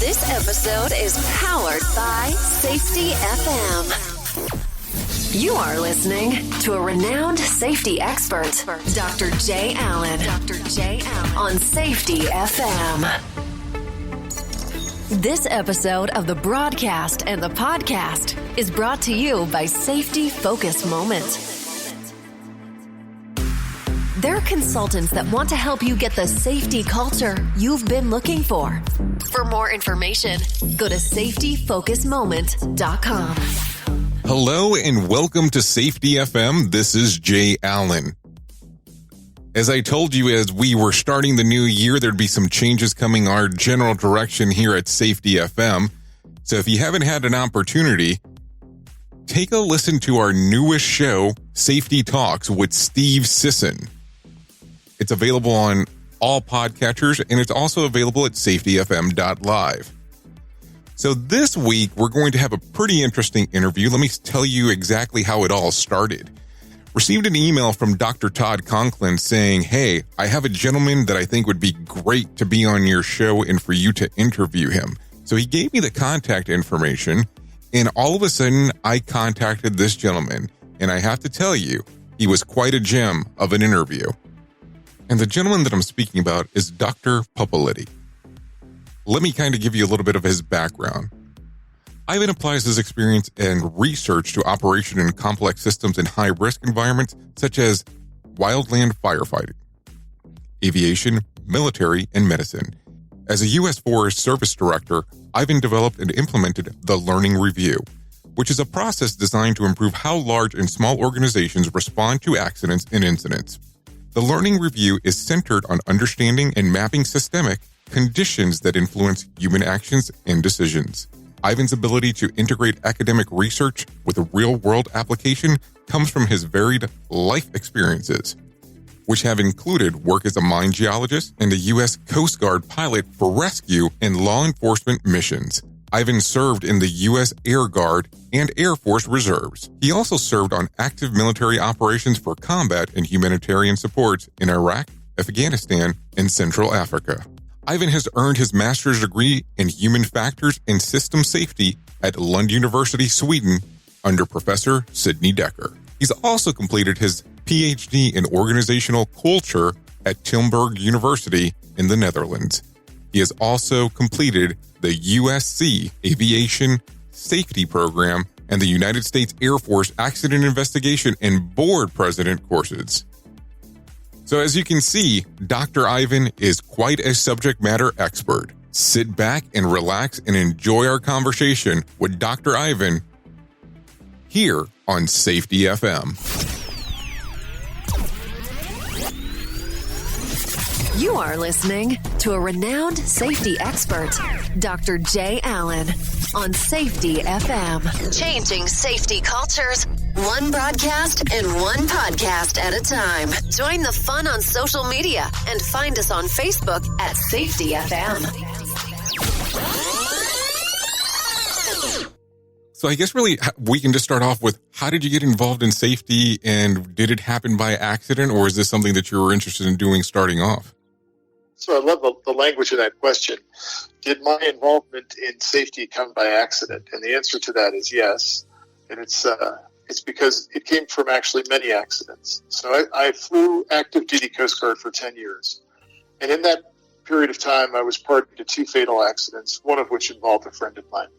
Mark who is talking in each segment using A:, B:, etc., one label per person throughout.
A: This episode is powered by Safety FM. You are listening to a renowned safety expert, Dr. Jay Allen, on Safety FM. This episode of the broadcast and the podcast is brought to you by Safety Focus Moment. They're consultants that want to help you get the safety culture you've been looking for. For more information, go to safetyfocusmoment.com.
B: Hello and welcome to Safety FM. This is Jay Allen. As I told you, as we were starting the new year, there'd be some changes coming our general direction here at Safety FM. So if you haven't had an opportunity, take a listen to our newest show, Safety Talks with Steve Sisson. It's available on all podcatchers, and it's also available at safetyfm.live. So this week, we're going to have a pretty interesting interview. Let me tell you exactly how it all started. Received an email from Dr. Todd Conklin saying, hey, I have a gentleman that I think would be great to be on your show and for you to interview him. So he gave me the contact information, and all of a sudden, I contacted this gentleman. And I have to tell you, he was quite a gem of an interview. And the gentleman that I'm speaking about is Dr. Pupulidy. Let me kind of give you a little bit of his background. Ivan applies his experience and research to operation in complex systems in high-risk environments such as wildland firefighting, aviation, military, and medicine. As a U.S. Forest Service Director, Ivan developed and implemented the Learning Review, which is a process designed to improve how large and small organizations respond to accidents and incidents. The Learning Review is centered on understanding and mapping systemic conditions that influence human actions and decisions. Ivan's ability to integrate academic research with a real-world application comes from his varied life experiences, which have included work as a mine geologist and a U.S. Coast Guard pilot for rescue and law enforcement missions. Ivan served in the U.S. Air Guard and Air Force Reserves. He also served on active military operations for combat and humanitarian support in Iraq, Afghanistan, and Central Africa. Ivan has earned his master's degree in human factors and system safety at Lund University, Sweden, under Professor Sidney Dekker. He's also completed his PhD in organizational culture at Tilburg University in the Netherlands. He has also completed the USC Aviation Safety Program and the United States Air Force Accident Investigation and Board President courses. So as you can see, Dr. Ivan is quite a subject matter expert. Sit back and relax and enjoy our conversation with Dr. Ivan here on Safety FM.
A: You are listening to a renowned safety expert, Dr. Jay Allen, on Safety FM. Changing safety cultures, one broadcast and one podcast at a time. Join the fun on social media and find us on Facebook at Safety FM.
B: So I guess really we can just start off with, how did you get involved in safety, and did it happen by accident, or is this something that you were interested in doing starting off?
C: So I love the language of that question. Did my involvement in safety come by accident? And the answer to that is yes. And it's because it came from actually many accidents. So I flew active duty Coast Guard for 10 years. And in that period of time, I was party to 2 fatal accidents, one of which involved a friend of mine.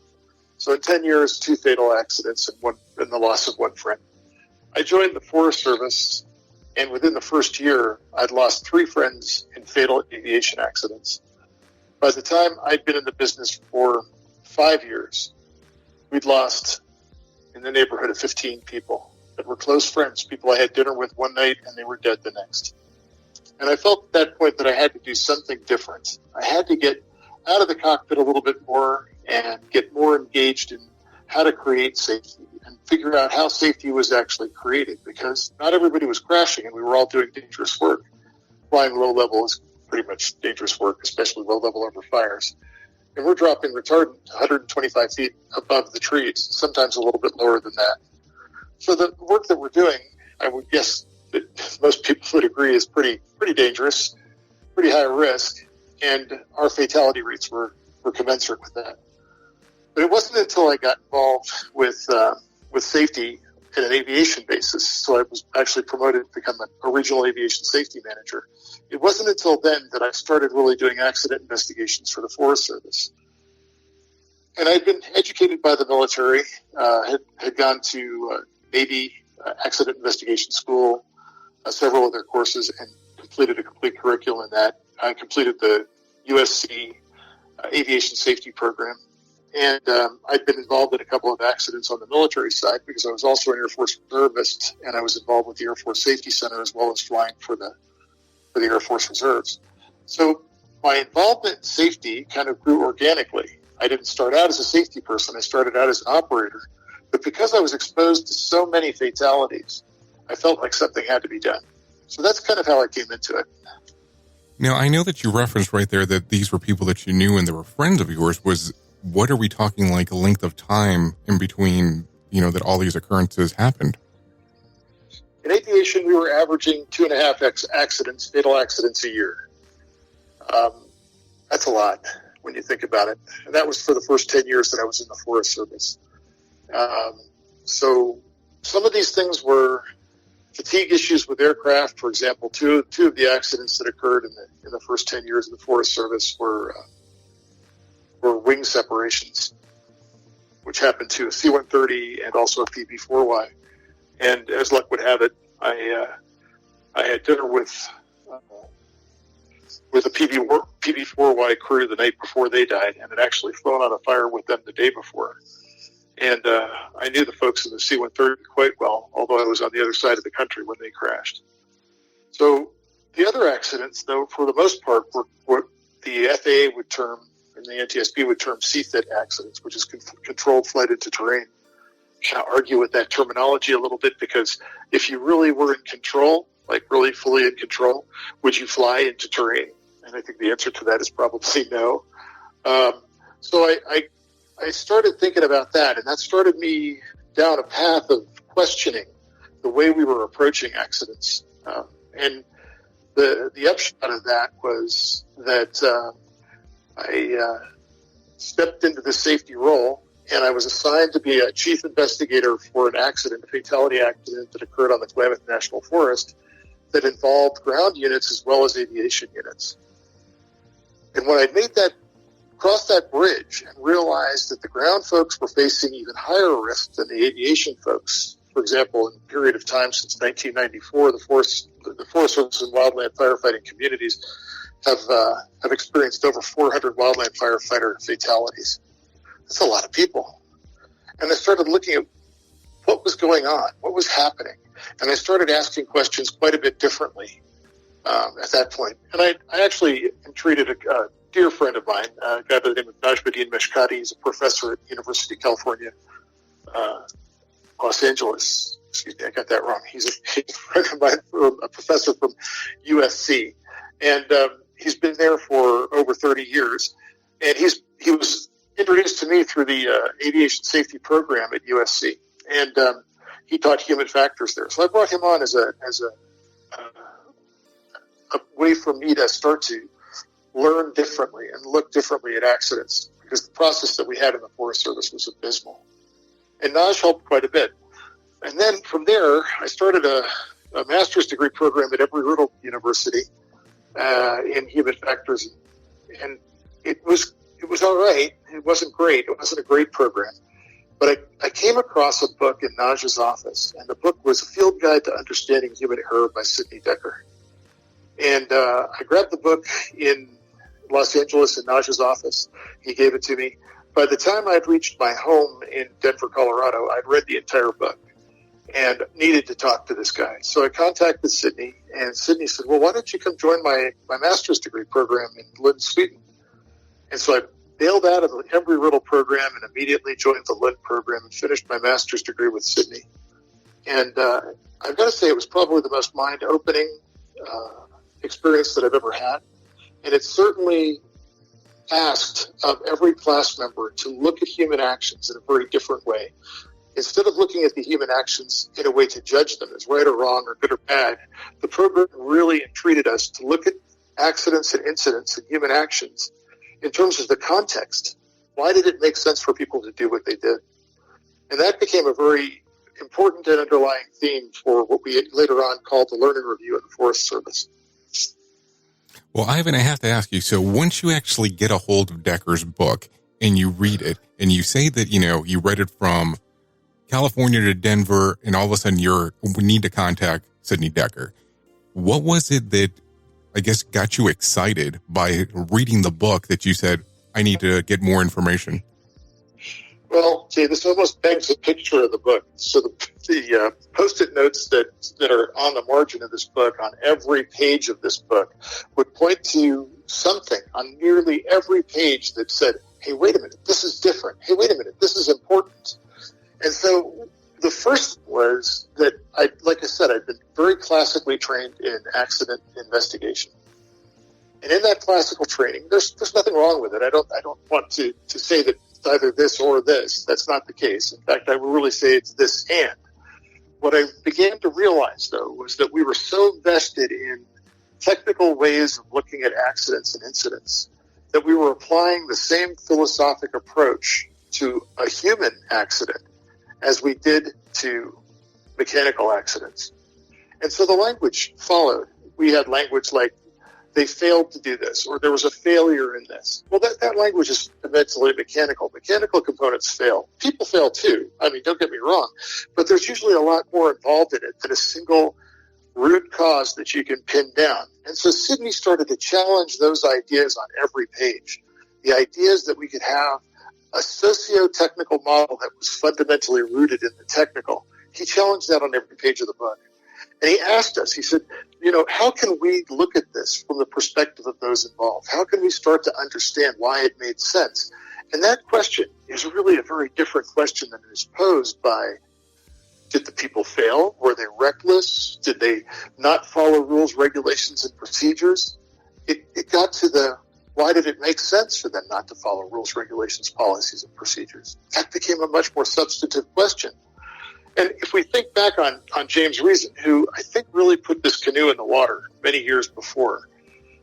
C: So in 10 years, 2 fatal accidents and the loss of 1 friend. I joined the Forest Service, and within the first year, I'd lost 3 friends in fatal aviation accidents. By the time I'd been in the business for 5 years, we'd lost in the neighborhood of 15 people that were close friends, people I had dinner with one night and they were dead the next. And I felt at that point that I had to do something different. I had to get out of the cockpit a little bit more and get more engaged in how to create safety and figure out how safety was actually created, because not everybody was crashing and we were all doing dangerous work. Flying low level is pretty much dangerous work, especially low level over fires. And we're dropping retardant 125 feet above the trees, sometimes a little bit lower than that. So the work that we're doing, I would guess that most people would agree is pretty dangerous, pretty high risk, and our fatality rates were were commensurate with that. But it wasn't until I got involved with safety in an aviation basis, so I was actually promoted to become a regional aviation safety manager. It wasn't until then that I started really doing accident investigations for the Forest Service. And I'd been educated by the military, had gone to Navy accident investigation school, several of their courses, and completed a complete curriculum in that. I completed the USC aviation safety program. And I'd been involved in a couple of accidents on the military side because I was also an Air Force reservist, and I was involved with the Air Force Safety Center as well as flying for the Air Force Reserves. So my involvement in safety kind of grew organically. I didn't start out as a safety person. I started out as an operator. But because I was exposed to so many fatalities, I felt like something had to be done. So that's kind of how I came into it.
B: Now, I know that you referenced right there that these were people that you knew and they were friends of yours. What are we talking like a length of time in between, that all these occurrences happened?
C: In aviation, we were averaging 2.5 fatal accidents a year. That's a lot when you think about it. And that was for the first 10 years that I was in the Forest Service. So some of these things were fatigue issues with aircraft. For example, two of the accidents that occurred in the first 10 years of the Forest Service were wing separations, which happened to a C-130 and also a PB-4Y. And as luck would have it, I had dinner with a PB-4Y crew the night before they died, and had actually flown on a fire with them the day before. And I knew the folks in the C-130 quite well, although I was on the other side of the country when they crashed. So the other accidents, though, for the most part, were what the FAA would term, and the NTSB would term CFIT accidents, which is controlled flight into terrain. Kind of argue with that terminology a little bit, because if you really were in control, like really fully in control, would you fly into terrain? And I think the answer to that is probably no. So I started thinking about that, and that started me down a path of questioning the way we were approaching accidents. And the upshot of that was that I stepped into the safety role, and I was assigned to be a chief investigator for an accident, a fatality accident that occurred on the Klamath National Forest that involved ground units as well as aviation units. And when I crossed that bridge and realized that the ground folks were facing even higher risk than the aviation folks, for example, in a period of time since 1994, the Forest Service and wildland firefighting communities have experienced over 400 wildland firefighter fatalities. That's a lot of people. And I started looking at what was going on, what was happening. And I started asking questions quite a bit differently at that point. And I actually entreated a dear friend of mine, a guy by the name of Najmuddin Meshkati. He's a professor at University of California, Los Angeles. Excuse me, I got that wrong. He's a friend of mine, a professor from USC. And he's been there for over 30 years. And he was introduced to me through the aviation safety program at USC. And he taught human factors there. So I brought him on as a way for me to start to learn differently and look differently at accidents, because the process that we had in the Forest Service was abysmal. And Naj helped quite a bit. And then from there, I started a master's degree program at Embry-Riddle University in human factors. And it was all right. It wasn't great. It wasn't a great program. But I came across a book in Naj's office, and the book was A Field Guide to Understanding Human Error by Sidney Dekker. And I grabbed the book in Los Angeles in Naj's office. He gave it to me. By the time I'd reached my home in Denver, Colorado, I'd read the entire book and needed to talk to this guy. So I contacted Sidney, and Sidney said, well, why don't you come join my master's degree program in Lund, Sweden? And so I bailed out of the Embry-Riddle program and immediately joined the Lund program and finished my master's degree with Sidney. And I've got to say, it was probably the most mind-opening experience that I've ever had. And it certainly asked of every class member to look at human actions in a very different way. Instead of looking at the human actions in a way to judge them as right or wrong or good or bad, the program really entreated us to look at accidents and incidents and human actions in terms of the context. Why did it make sense for people to do what they did? And that became a very important and underlying theme for what we later on called the Learning Review of the Forest Service.
B: Well, Ivan, I have to ask you, so once you actually get a hold of Dekker's book and you read it and you say that, you read it from California to Denver and all of a sudden we need to contact Sidney Dekker. What was it that, I guess, got you excited by reading the book that you said, I need to get more information?
C: Well, Jay, this almost begs a picture of the book. So the Post-it notes that are on the margin of this book, on every page of this book, would point to something on nearly every page that said, hey, wait a minute, this is different. Hey, wait a minute, this is important. And so the first was that, like I said, I've been very classically trained in accident investigation. And in that classical training, there's nothing wrong with it. I don't want to say that it's either this or this. That's not the case. In fact, I would really say it's this and. What I began to realize, though, was that we were so vested in technical ways of looking at accidents and incidents that we were applying the same philosophic approach to a human accident as we did to mechanical accidents. And so the language followed. We had language like, they failed to do this, or there was a failure in this. Well, that language is fundamentally mechanical. Mechanical components fail. People fail too. I mean, don't get me wrong, but there's usually a lot more involved in it than a single root cause that you can pin down. And so Sidney started to challenge those ideas on every page. The ideas that we could have a socio-technical model that was fundamentally rooted in the technical. He challenged that on every page of the book. And he asked us, he said, how can we look at this from the perspective of those involved? How can we start to understand why it made sense? And that question is really a very different question than is posed by, did the people fail? Were they reckless? Did they not follow rules, regulations, and procedures? It got to the, why did it make sense for them not to follow rules, regulations, policies, and procedures? That became a much more substantive question. And if we think back on James Reason, who I think really put this canoe in the water many years before,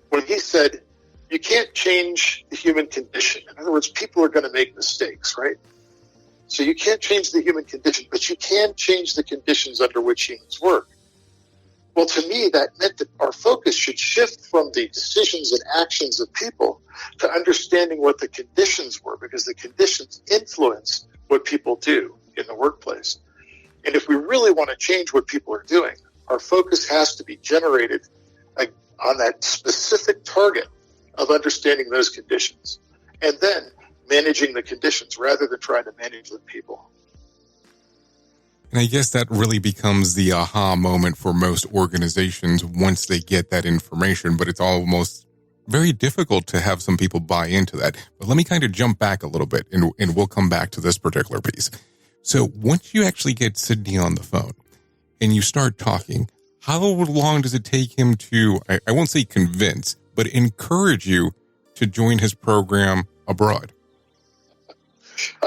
C: when he said, you can't change the human condition. In other words, people are going to make mistakes, right? So you can't change the human condition, but you can change the conditions under which humans work. Well, to me, that meant that our focus should shift from the decisions and actions of people to understanding what the conditions were, because the conditions influence what people do in the workplace. And if we really want to change what people are doing, our focus has to be generated on that specific target of understanding those conditions and then managing the conditions rather than trying to manage the people.
B: And I guess that really becomes the aha moment for most organizations once they get that information, but it's almost very difficult to have some people buy into that. But let me kind of jump back a little bit and we'll come back to this particular piece. So once you actually get Sidney on the phone and you start talking, how long does it take him to, I won't say convince, but encourage you to join his program abroad?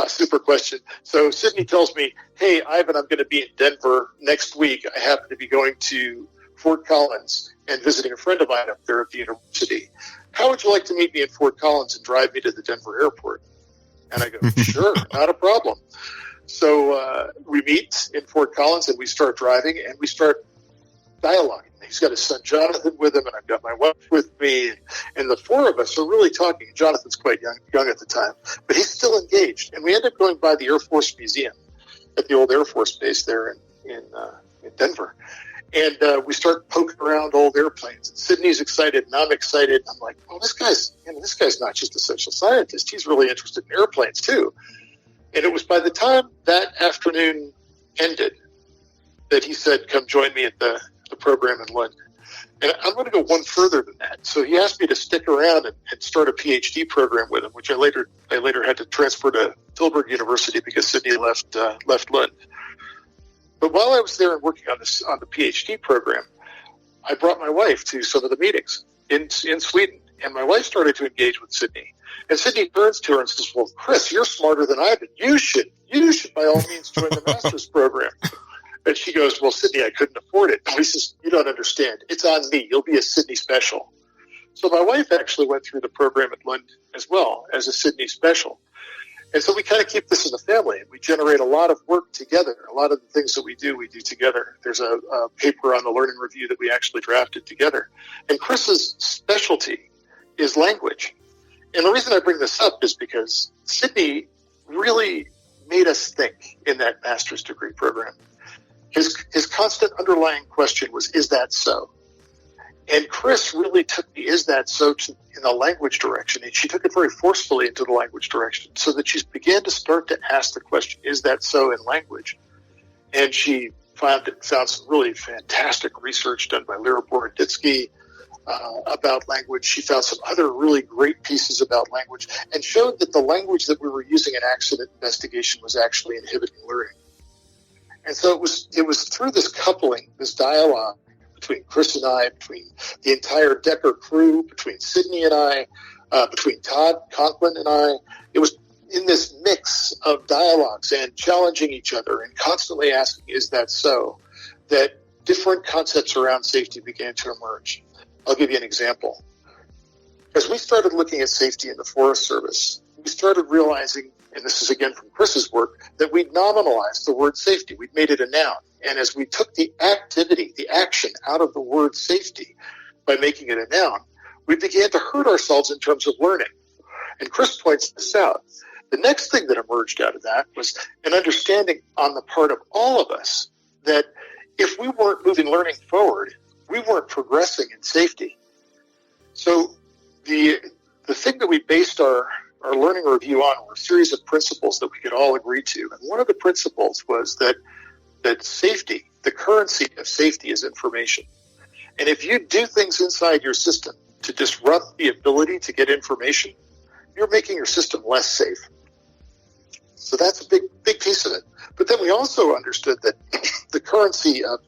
C: Super question. So Sidney tells me, hey, Ivan, I'm going to be in Denver next week. I happen to be going to Fort Collins and visiting a friend of mine up there at the university. How would you like to meet me in Fort Collins and drive me to the Denver airport? And I go, sure, not a problem. So we meet in Fort Collins and we start driving and we start dialoguing. He's got his son Jonathan with him and I've got my wife with me. And the four of us are really talking. Jonathan's quite young at the time, but he's still engaged. And we end up going by the Air Force Museum at the old Air Force base there in Denver. And we start poking around old airplanes. And Sidney's excited and I'm excited. I'm like, oh, this guy's not just a social scientist. He's really interested in airplanes too. And it was by the time that afternoon ended that he said, come join me at the program in London. And I'm going to go one further than that. So he asked me to stick around and start a PhD program with him, which I later had to transfer to Tilburg University because Sidney left Lund. But while I was there and working on the PhD program, I brought my wife to some of the meetings in Sweden. And my wife started to engage with Sidney. And Sidney turns to her and says, well, Chris, you're smarter than I've been. You should by all means join the master's program. And she goes, well, Sidney, I couldn't afford it. And he says, you don't understand. It's on me. You'll be a Sidney special. So my wife actually went through the program at Lund as well as a Sidney special. And so we kind of keep this in the family, and we generate a lot of work together. A lot of the things that we do together. There's a paper on the learning review that we actually drafted together. And Chris's specialty is language. And the reason I bring this up is because Sidney really made us think in that master's degree program. His constant underlying question was, is that so? And Chris really took the is that so in the language direction, and she took it very forcefully into the language direction, so that she began to start to ask the question, is that so in language? And she found some really fantastic research done by Lyra Boroditsky about language. She found some other really great pieces about language and showed that the language that we were using in accident investigation was actually inhibiting learning. And so it was through this coupling, this dialogue between Chris and I, between the entire Dekker crew, between Sidney and I, between Todd Conklin and I. It was in this mix of dialogues and challenging each other and constantly asking, is that so, that different concepts around safety began to emerge. I'll give you an example. As we started looking at safety in the Forest Service, we started realizing, and this is again from Chris's work, that we'd nominalized the word safety. We'd made it a noun. And as we took the activity, the action out of the word safety by making it a noun, we began to hurt ourselves in terms of learning. And Chris points this out. The next thing that emerged out of that was an understanding on the part of all of us that if we weren't moving learning forward, we weren't progressing in safety. So the thing that we based our learning review on were a series of principles that we could all agree to. And one of the principles was that safety, the currency of safety is information. And if you do things inside your system to disrupt the ability to get information, you're making your system less safe. So that's a big piece of it. But then we also understood that the currency of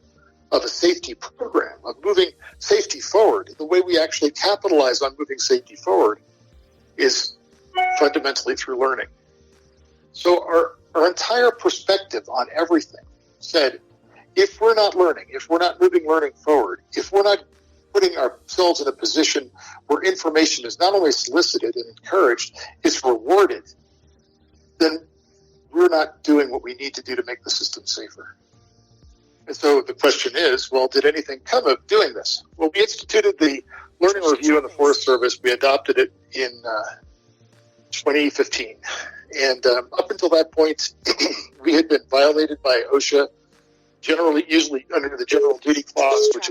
C: a safety program, of moving safety forward, the way we actually capitalize on moving safety forward is fundamentally through learning. So our entire perspective on everything said, if we're not learning, if we're not moving learning forward, if we're not putting ourselves in a position where information is not only solicited and encouraged, it's rewarded, then we're not doing what we need to do to make the system safer. And so the question is, well, did anything come of doing this? Well, we instituted the learning review in the Forest Service. We adopted it in 2015. And up until that point, we had been violated by OSHA, usually under the general duty clause, which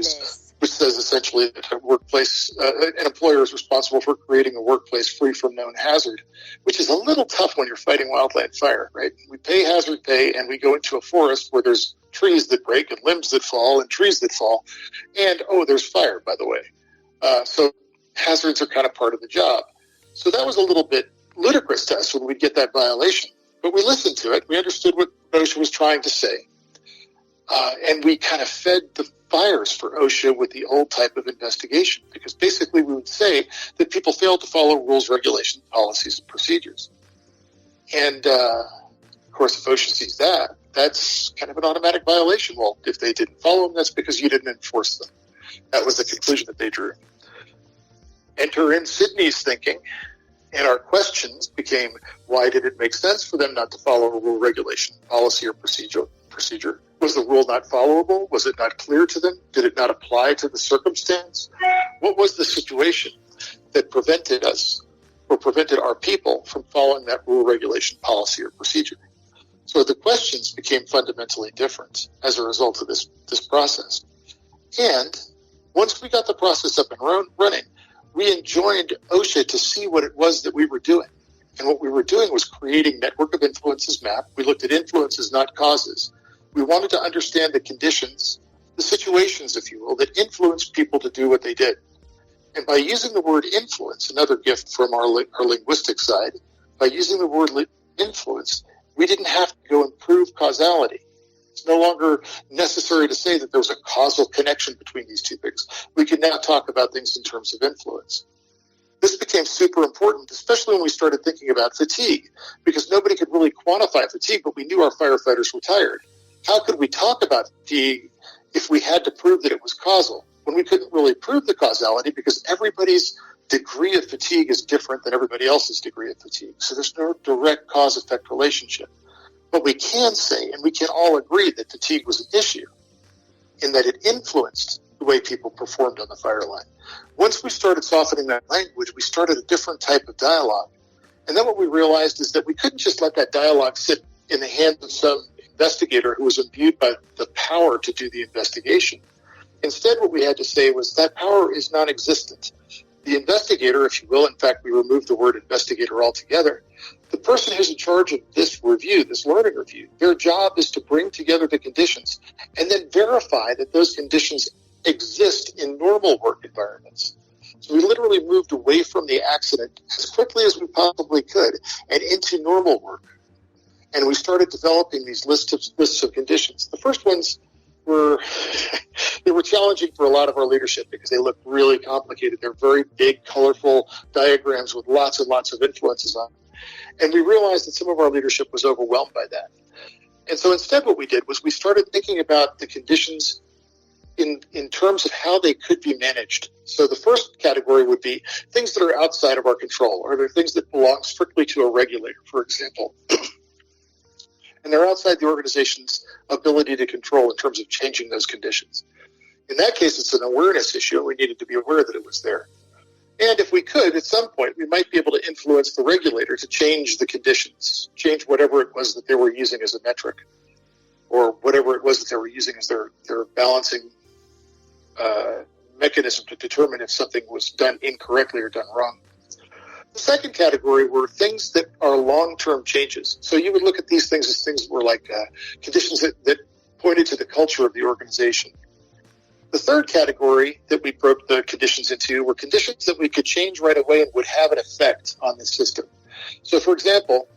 C: says essentially that an employer is responsible for creating a workplace free from known hazard, which is a little tough when you're fighting wildland fire, right? We pay hazard pay, and we go into a forest where there's trees that break and limbs that fall and trees that fall, and there's fire, by the way. So hazards are kind of part of the job. So that was a little bit ludicrous to us when we'd get that violation. But we listened to it. We understood what OSHA was trying to say. And we kind of fed the fires for OSHA with the old type of investigation, because basically we would say that people failed to follow rules, regulations, policies, and procedures. And, of course, if OSHA sees that, that's kind of an automatic violation. Well, if they didn't follow them, that's because you didn't enforce them. That was the conclusion that they drew. Enter in Sidney's thinking, and our questions became, why did it make sense for them not to follow a rule, regulation, policy, or procedure? Was the rule not followable? Was it not clear to them? Did it not apply to the circumstance? What was the situation that prevented us or prevented our people from following that rule, regulation, policy, or procedure? So the questions became fundamentally different as a result of this process. And once we got the process up and running, we enjoined OSHA to see what it was that we were doing. And what we were doing was creating network of influences map. We looked at influences, not causes. We wanted to understand the conditions, the situations, if you will, that influenced people to do what they did. And by using the word influence, another gift from our linguistic side, by using the word influence, we didn't have to go and prove causality. It's no longer necessary to say that there was a causal connection between these two things. We can now talk about things in terms of influence. This became super important, especially when we started thinking about fatigue, because nobody could really quantify fatigue, but we knew our firefighters were tired. How could we talk about fatigue if we had to prove that it was causal? when we couldn't really prove the causality because everybody's degree of fatigue is different than everybody else's degree of fatigue. So there's no direct cause-effect relationship. But we can say, and we can all agree, that fatigue was an issue in that it influenced the way people performed on the fire line. Once we started softening that language, we started a different type of dialogue. And then what we realized is that we couldn't just let that dialogue sit in the hands of some investigator who was imbued by the power to do the investigation. Instead, what we had to say was that power is non-existent. The investigator, if you will, in fact, we removed the word investigator altogether. The person who's in charge of this review, this learning review, their job is to bring together the conditions and then verify that those conditions exist in normal work environments. So we literally moved away from the accident as quickly as we possibly could and into normal work. And we started developing these lists of conditions. The first ones were challenging for a lot of our leadership because they look really complicated. They're very big, colorful diagrams with lots and lots of influences on them. And we realized that some of our leadership was overwhelmed by that. And so instead what we did was we started thinking about the conditions in terms of how they could be managed. So the first category would be things that are outside of our control, or they're things that belong strictly to a regulator, for example. And they're outside the organization's ability to control in terms of changing those conditions. In that case, it's an awareness issue, and we needed to be aware that it was there. And if we could, at some point, we might be able to influence the regulator to change the conditions, change whatever it was that they were using as a metric, or whatever it was that they were using as their balancing mechanism to determine if something was done incorrectly or done wrong. The second category were things that are long-term changes. So you would look at these things as things that were like conditions that pointed to the culture of the organization. The third category that we broke the conditions into were conditions that we could change right away and would have an effect on the system. So, for example,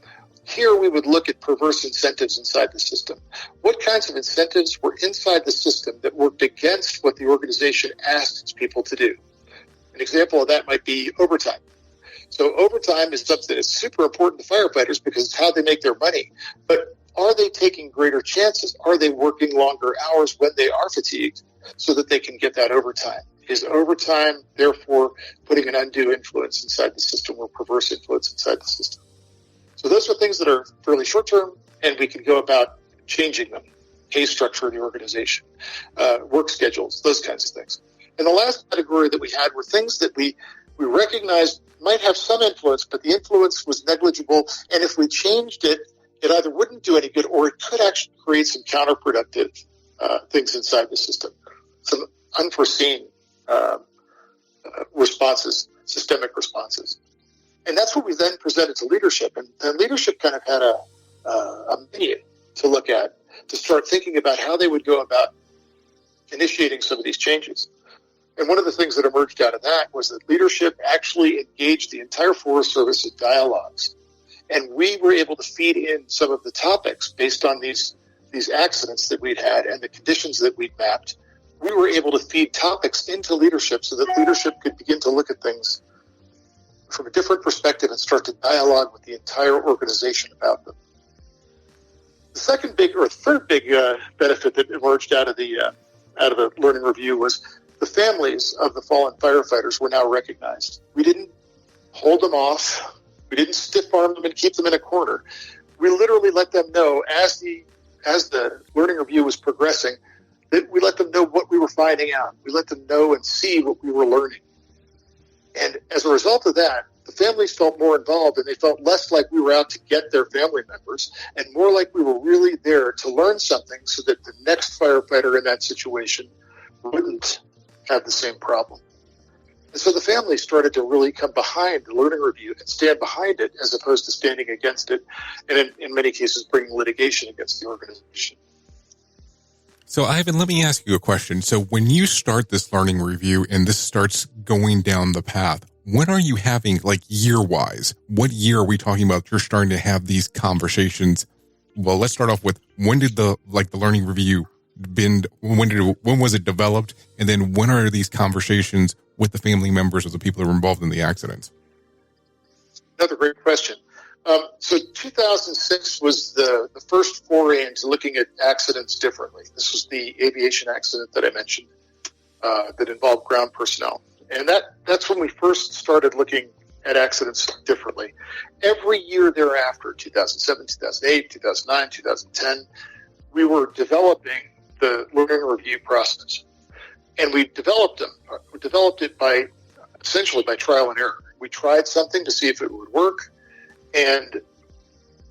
C: here we would look at perverse incentives inside the system. What kinds of incentives were inside the system that worked against what the organization asked its people to do? An example of that might be overtime. So overtime is something that's super important to firefighters because it's how they make their money. But are they taking greater chances? Are they working longer hours when they are fatigued so that they can get that overtime? Is overtime, therefore, putting an undue influence inside the system or perverse influence inside the system? So those are things that are fairly short-term, and we can go about changing them. Pay structure of the organization, work schedules, those kinds of things. And the last category that we had were things that we recognized might have some influence, but the influence was negligible. And if we changed it, it either wouldn't do any good or it could actually create some counterproductive things inside the system, some unforeseen responses, systemic responses. And that's what we then presented to leadership. And the leadership kind of had a menu to look at, to start thinking about how they would go about initiating some of these changes. And one of the things that emerged out of that was that leadership actually engaged the entire Forest Service in dialogues. And we were able to feed in some of the topics based on these accidents that we'd had and the conditions that we'd mapped. We were able to feed topics into leadership so that leadership could begin to look at things from a different perspective and start to dialogue with the entire organization about them. The third big benefit that emerged out of the learning review was the families of the fallen firefighters were now recognized. We didn't hold them off. We didn't stiff arm them and keep them in a corner. We literally let them know as the learning review was progressing that we let them know what we were finding out. We let them know and see what we were learning. And as a result of that, the families felt more involved and they felt less like we were out to get their family members and more like we were really there to learn something so that the next firefighter in that situation wouldn't have the same problem. And so the family started to really come behind the learning review and stand behind it as opposed to standing against it, and in many cases bringing litigation against the organization.
B: So Ivan, let me ask you a question. So when you start this learning review and this starts going down the path, what are you having like year-wise? What year are we talking about you're starting to have these conversations? Well, let's start off with when did the learning review when was it developed? And then when are these conversations with the family members of the people that were involved in the accidents?
C: Another great question. So 2006 was the first foray into looking at accidents differently. This was the aviation accident that I mentioned. that involved ground personnel. And that's when we first started looking at accidents differently. Every year thereafter, 2007, 2008, 2009, 2010, we were developing the learning review process. And we developed it by essentially by trial and error. We tried something to see if it would work, and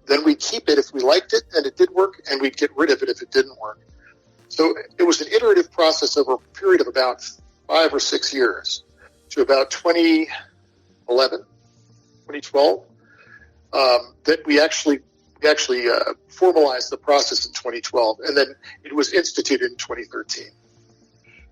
C: then we'd keep it if we liked it and it did work, and we'd get rid of it if it didn't work. So it was an iterative process over a period of about 5 or 6 years to about 2011, 2012, that we actually formalized the process in 2012, and then it was instituted in 2013.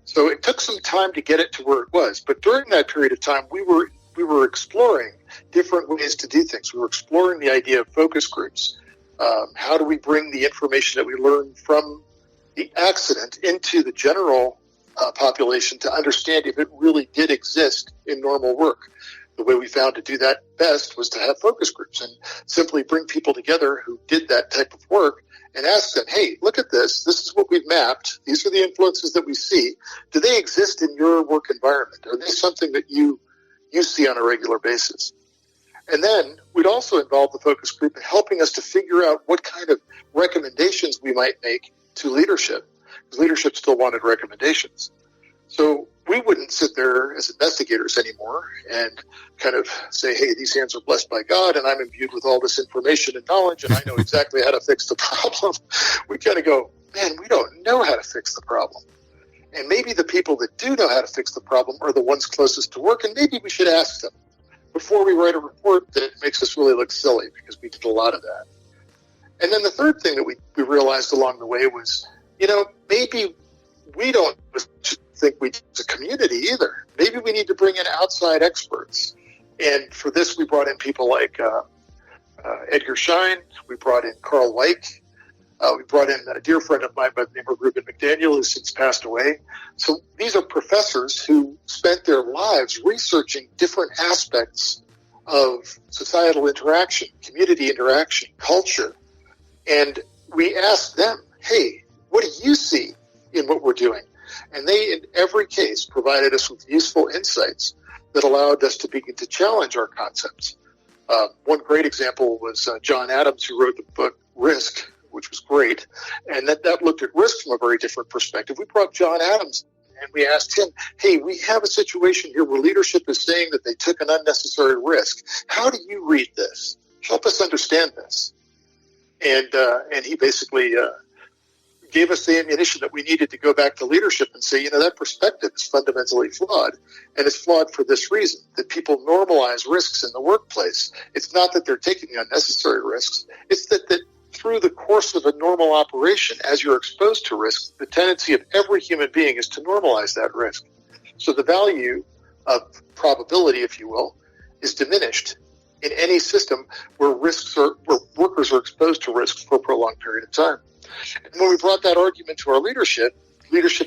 C: So it took some time to get it to where it was, but during that period of time, we were exploring different ways to do things. We were exploring the idea of focus groups. How do we bring the information that we learned from the accident into the general population to understand if it really did exist in normal work? The way we found to do that best was to have focus groups and simply bring people together who did that type of work and ask them, hey, look at this. This is what we've mapped. These are the influences that we see. Do they exist in your work environment? Are they something that you see on a regular basis? And then we'd also involve the focus group in helping us to figure out what kind of recommendations we might make to leadership, because leadership still wanted recommendations. So we wouldn't sit there as investigators anymore and kind of say, hey, these hands are blessed by God, and I'm imbued with all this information and knowledge, and I know exactly how to fix the problem. We kind of go, man, we don't know how to fix the problem. And maybe the people that do know how to fix the problem are the ones closest to work, and maybe we should ask them before we write a report that makes us really look silly, because we did a lot of that. And then the third thing that we realized along the way was, maybe we don't think we as a community either. Maybe we need to bring in outside experts. And for this, we brought in people like Edgar Schein. We brought in Carl Weick. We brought in a dear friend of mine by the name of Ruben McDaniel, who's since passed away. So these are professors who spent their lives researching different aspects of societal interaction, community interaction, culture. And we asked them, hey, what do you see in what we're doing? And they, in every case, provided us with useful insights that allowed us to begin to challenge our concepts. One great example was John Adams, who wrote the book Risk, which was great, and that looked at risk from a very different perspective. We brought John Adams and we asked him, hey, we have a situation here where leadership is saying that they took an unnecessary risk. How do you read this? Help us understand this. And he basically gave us the ammunition that we needed to go back to leadership and say, that perspective is fundamentally flawed. And it's flawed for this reason, that people normalize risks in the workplace. It's not that they're taking unnecessary risks. It's that through the course of a normal operation, as you're exposed to risk, the tendency of every human being is to normalize that risk. So the value of probability, if you will, is diminished in any system where workers are exposed to risks for a prolonged period of time. And when we brought that argument to our leadership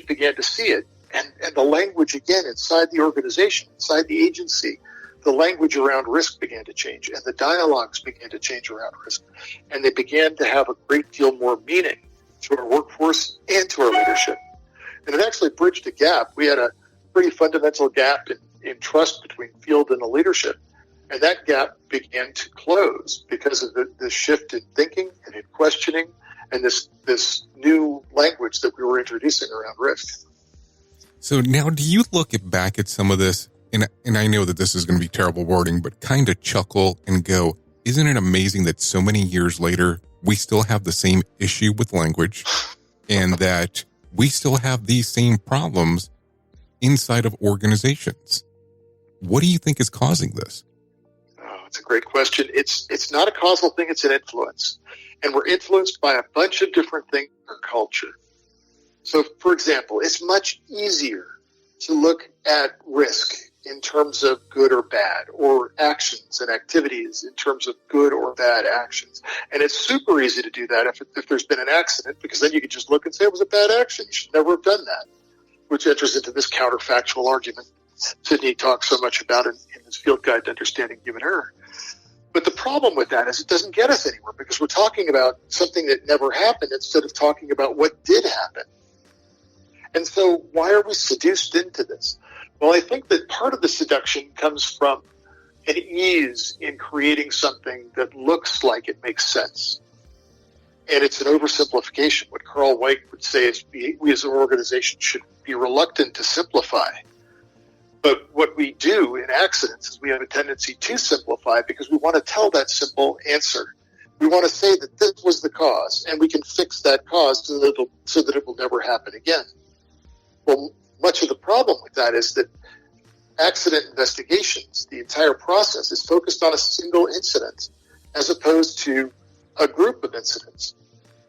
C: began to see it. And the language, again, inside the organization, inside the agency, the language around risk began to change, and the dialogues began to change around risk. And they began to have a great deal more meaning to our workforce and to our leadership. And it actually bridged a gap. We had a pretty fundamental gap in trust between field and the leadership. And that gap began to close because of the shift in thinking and in questioning and this new language that we were introducing around risk.
B: So now do you look back at some of this, and I know that this is going to be terrible wording, but kind of chuckle and go, isn't it amazing that so many years later, we still have the same issue with language and that we still have these same problems inside of organizations? What do you think is causing this?
C: Oh, it's a great question. It's not a causal thing. It's an influence. And we're influenced by a bunch of different things in our culture. So, for example, it's much easier to look at risk in terms of good or bad, or actions and activities in terms of good or bad actions. And it's super easy to do that if there's been an accident, because then you can just look and say it was a bad action. You should never have done that, which enters into this counterfactual argument Sidney talks so much about in his Field Guide to Understanding Human Error. But the problem with that is it doesn't get us anywhere, because we're talking about something that never happened instead of talking about what did happen. And so why are we seduced into this? Well, I think that part of the seduction comes from an ease in creating something that looks like it makes sense. And it's an oversimplification. What Carl White would say is we as an organization should be reluctant to simplify. But what we do in accidents is we have a tendency to simplify because we want to tell that simple answer. We want to say that this was the cause, and we can fix that cause so that it will never happen again. Well, much of the problem with that is that accident investigations, the entire process, is focused on a single incident as opposed to a group of incidents.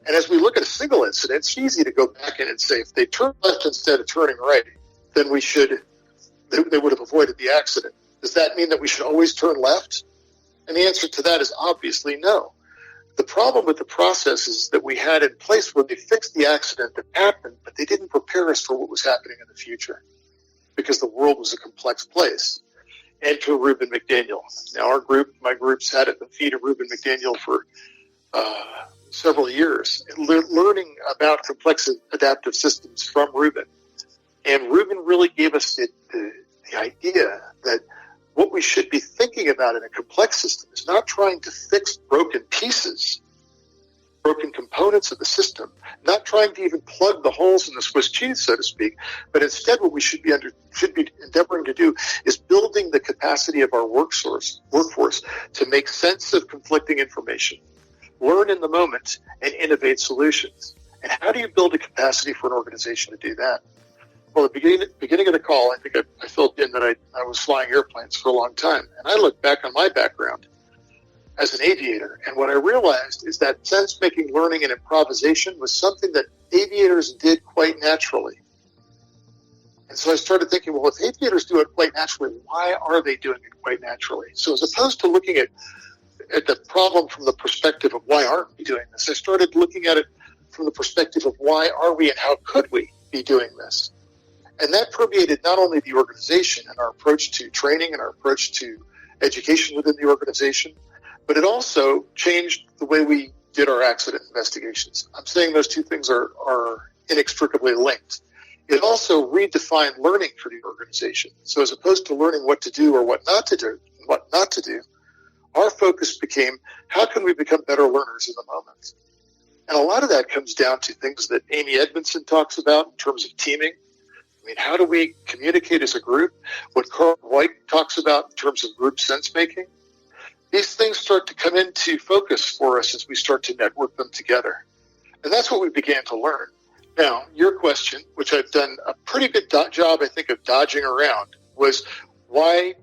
C: And as we look at a single incident, it's easy to go back in and say, if they turned left instead of turning right, then they would have avoided the accident. Does that mean that we should always turn left? And the answer to that is obviously no. The problem with the process is that we had in place where they fixed the accident that happened, but they didn't prepare us for what was happening in the future because the world was a complex place. Enter Reuben McDaniel. Now, my group's had at the feet of Reuben McDaniel for several years, learning about complex adaptive systems from Reuben. And Reuben really gave us the idea that what we should be thinking about in a complex system is not trying to fix broken pieces, broken components of the system, not trying to even plug the holes in the Swiss cheese, so to speak, but instead what we should be endeavoring to do is building the capacity of our workforce to make sense of conflicting information, learn in the moment, and innovate solutions. And how do you build a capacity for an organization to do that? Well, at the beginning of the call, I think I filled in that I was flying airplanes for a long time. And I look back on my background as an aviator. And what I realized is that sense-making, learning, and improvisation was something that aviators did quite naturally. And so I started thinking, well, if aviators do it quite naturally, why are they doing it quite naturally? So as opposed to looking at the problem from the perspective of why aren't we doing this, I started looking at it from the perspective of why are we and how could we be doing this? And that permeated not only the organization and our approach to training and our approach to education within the organization, but it also changed the way we did our accident investigations. I'm saying those two things are inextricably linked. It also redefined learning for the organization. So as opposed to learning what to do or what not to do, our focus became how can we become better learners in the moment? And a lot of that comes down to things that Amy Edmondson talks about in terms of teaming. I mean, how do we communicate as a group? What Carl White talks about in terms of group sense-making. These things start to come into focus for us as we start to network them together. And that's what we began to learn. Now, your question, which I've done a pretty good job, I think, of dodging around, was why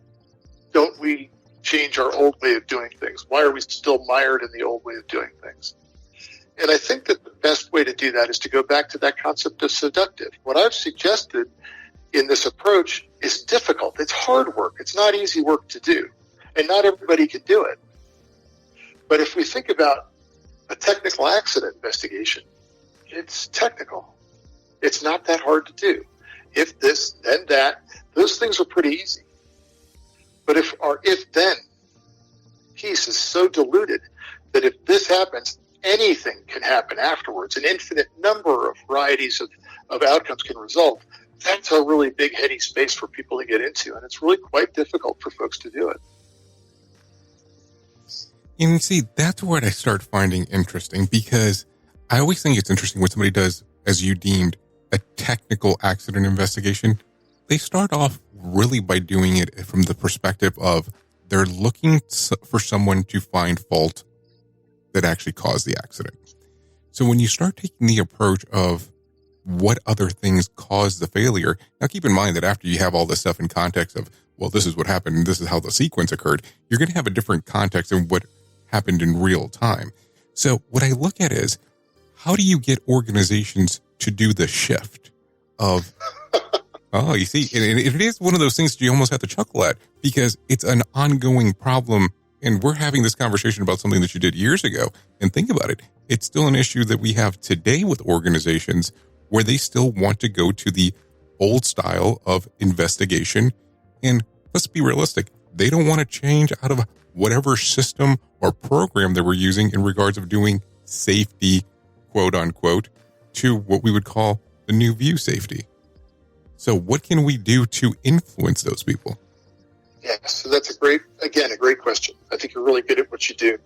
C: don't we change our old way of doing things? Why are we still mired in the old way of doing things? And I think that the best way to do that is to go back to that concept of seductive. What I've suggested in this approach is difficult. It's hard work. It's not easy work to do. And not everybody can do it. But if we think about a technical accident investigation, it's technical. It's not that hard to do. If this, then that, those things are pretty easy. But if our if-then piece is so diluted that if this happens, anything can happen afterwards. An infinite number of varieties of outcomes can result. That's a really big, heady space for people to get into, and it's really quite difficult for folks to do it.
B: And see, that's what I start finding interesting, because I always think it's interesting when somebody does, as you deemed, a technical accident investigation. They start off really by doing it from the perspective of they're looking for someone to find fault that actually caused the accident. So when you start taking the approach of what other things caused the failure, now keep in mind that after you have all this stuff in context of, well, this is what happened and this is how the sequence occurred, you're going to have a different context than what happened in real time. So what I look at is, how do you get organizations to do the shift of, oh, you see, and it is one of those things that you almost have to chuckle at, because it's an ongoing problem. And we're having this conversation about something that you did years ago. And think about it. It's still an issue that we have today with organizations where they still want to go to the old style of investigation. And let's be realistic. They don't want to change out of whatever system or program they were using in regards of doing safety, quote unquote, to what we would call a new view safety. So what can we do to influence those people?
C: Yeah, so that's a great question. I think you're really good at what you do.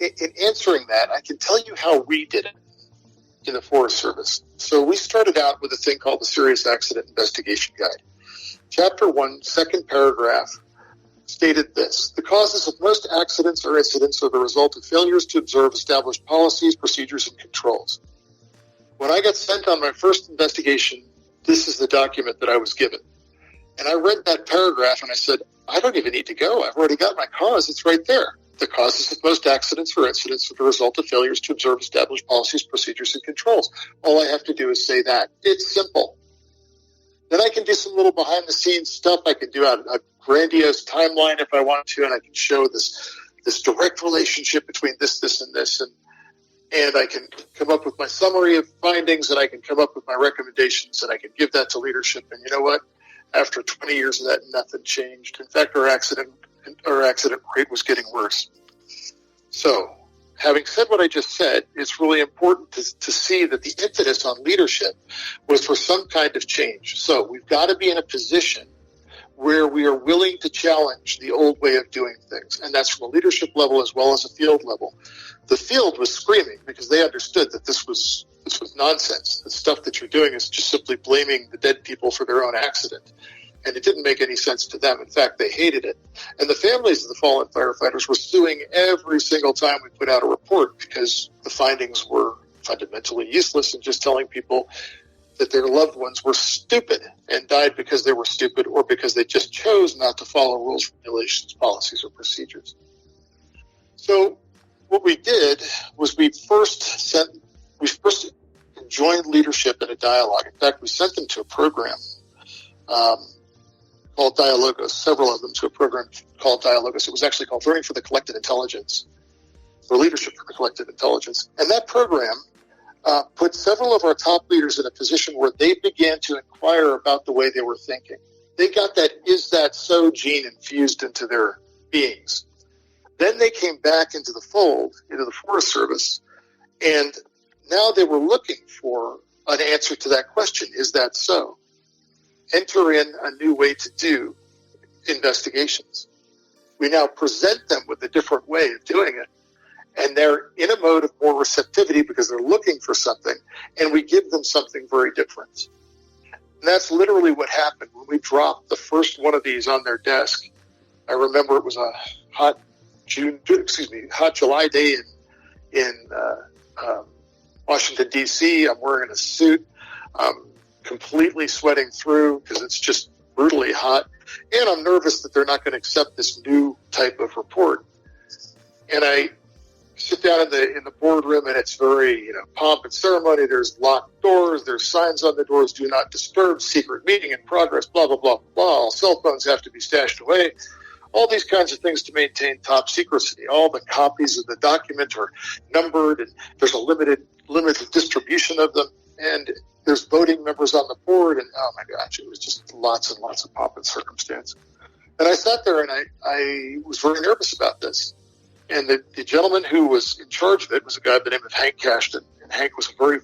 C: In answering that, I can tell you how we did it in the Forest Service. So we started out with a thing called the Serious Accident Investigation Guide. Chapter 1, second paragraph, stated this: the causes of most accidents or incidents are the result of failures to observe established policies, procedures, and controls. When I got sent on my first investigation, this is the document that I was given. And I read that paragraph and I said, I don't even need to go. I've already got my cause. It's right there. The causes of most accidents or incidents are the result of failures to observe established policies, procedures, and controls. All I have to do is say that. It's simple. Then I can do some little behind-the-scenes stuff. I can do a grandiose timeline if I want to, and I can show this direct relationship between this, and this, and I can come up with my summary of findings, and I can come up with my recommendations, and I can give that to leadership. And you know what? After 20 years of that, nothing changed. In fact, our accident rate was getting worse. So, having said what I just said, it's really important to see that the impetus on leadership was for some kind of change. So we've got to be in a position where we are willing to challenge the old way of doing things. And that's from a leadership level as well as a field level. The field was screaming because they understood that this was nonsense. The stuff that you're doing is just simply blaming the dead people for their own accident. And it didn't make any sense to them. In fact, they hated it. And the families of the fallen firefighters were suing every single time we put out a report because the findings were fundamentally useless and just telling people that their loved ones were stupid and died because they were stupid or because they just chose not to follow rules, regulations, policies, or procedures. So what we did was we first joined leadership in a dialogue. In fact, we sent them to a program called Dialogos, several of them to a program called Dialogos. It was actually called Learning for the Collective Intelligence, or Leadership for the Collective Intelligence. And that program put several of our top leaders in a position where they began to inquire about the way they were thinking. They got that "is that so" gene infused into their beings. Then they came back into the fold, into the Forest Service, and now they were looking for an answer to that question, is that so? Enter in a new way to do investigations. We now present them with a different way of doing it, and they're in a mode of more receptivity because they're looking for something, and we give them something very different. And that's literally what happened when we dropped the first one of these on their desk. I remember it was a hot July day in Washington, D.C. I'm wearing a suit. Completely sweating through because it's just brutally hot. And I'm nervous that they're not going to accept this new type of report. And I sit down in the boardroom and it's very, pomp and ceremony. There's locked doors. There's signs on the doors, "Do not disturb, secret meeting in progress," blah, blah, blah, blah. All cell phones have to be stashed away. All these kinds of things to maintain top secrecy. All the copies of the document are numbered and there's a limited distribution of them. And there's voting members on the board, and oh my gosh, it was just lots and lots of pomp and circumstance. And I sat there and I was very nervous about this. And the gentleman who was in charge of it was a guy by the name of Hank Cashton. And Hank was a very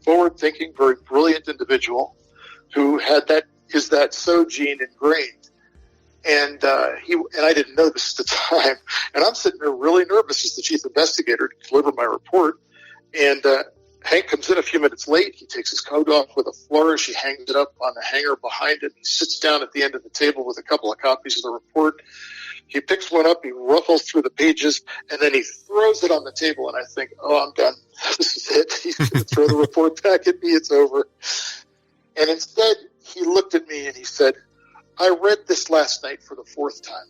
C: forward-thinking, very brilliant individual who had that "is that so" gene ingrained. And I didn't know this at the time. And I'm sitting there really nervous as the chief investigator to deliver my report. And Hank comes in a few minutes late. He takes his coat off with a flourish. He hangs it up on the hanger behind him. He sits down at the end of the table with a couple of copies of the report. He picks one up. He ruffles through the pages, and then he throws it on the table. And I think, oh, I'm done. This is it. He's going to throw the report back at me. It's over. And instead, he looked at me and he said, "I read this last night for the fourth time.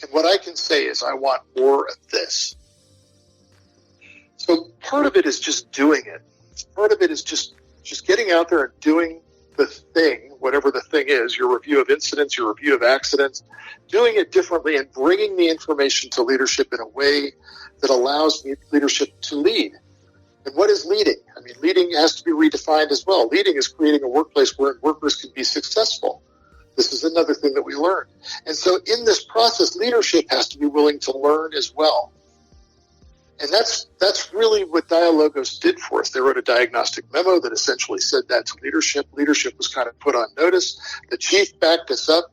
C: And what I can say is I want more of this." So part of it is just doing it. Part of it is just getting out there and doing the thing, whatever the thing is, your review of incidents, your review of accidents, doing it differently and bringing the information to leadership in a way that allows leadership to lead. And what is leading? I mean, leading has to be redefined as well. Leading is creating a workplace where workers can be successful. This is another thing that we learned. And so in this process, leadership has to be willing to learn as well. And that's really what Dialogos did for us. They wrote a diagnostic memo that essentially said that to leadership. Leadership was kind of put on notice. The chief backed us up,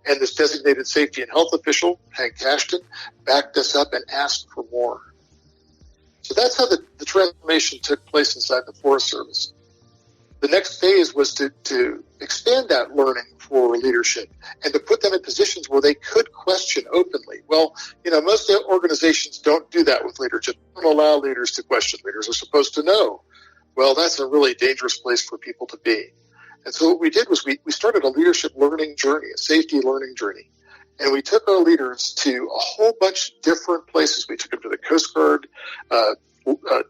C: and this designated safety and health official, Hank Ashton, backed us up and asked for more. So that's how the transformation took place inside the Forest Service. The next phase was to expand that learning for leadership and to put them in positions where they could question openly. Well, most organizations don't do that with leadership. They don't allow leaders to question. Leaders are supposed to know. Well, that's a really dangerous place for people to be. And so what we did was we started a leadership learning journey, a safety learning journey. And we took our leaders to a whole bunch of different places. We took them to the Coast Guard.